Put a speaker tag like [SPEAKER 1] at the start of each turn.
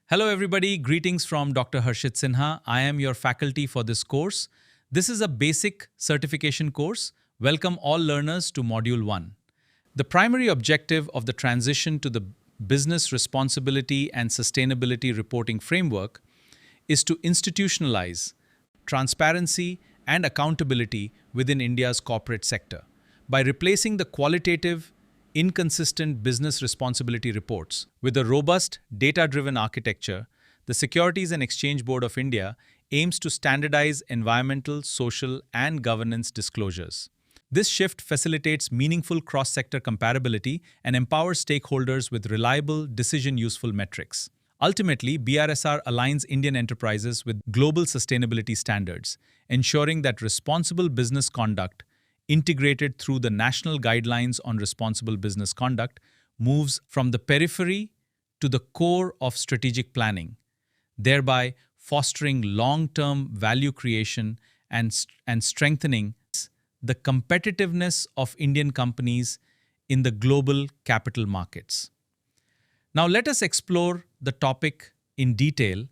[SPEAKER 1] Hello everybody, greetings from Dr. Harshit Sinha. I am your faculty for this course. This is a basic certification course. Welcome all learners to Module 1. The primary objective of the transition to the Business Responsibility and Sustainability Reporting Framework is to institutionalize transparency and accountability within India's corporate sector by replacing the qualitative, inconsistent business responsibility reports. With a robust, data-driven architecture, the Securities and Exchange Board of India aims to standardize environmental, social, and governance disclosures. This shift facilitates meaningful cross-sector comparability and empowers stakeholders with reliable, decision-useful metrics. Ultimately, BRSR aligns Indian enterprises with global sustainability standards, ensuring that responsible business conduct integrated through the National Guidelines on Responsible Business Conduct, moves from the periphery to the core of strategic planning, thereby fostering long-term value creation and strengthening the competitiveness of Indian companies in the global capital markets. Now let us explore the topic in detail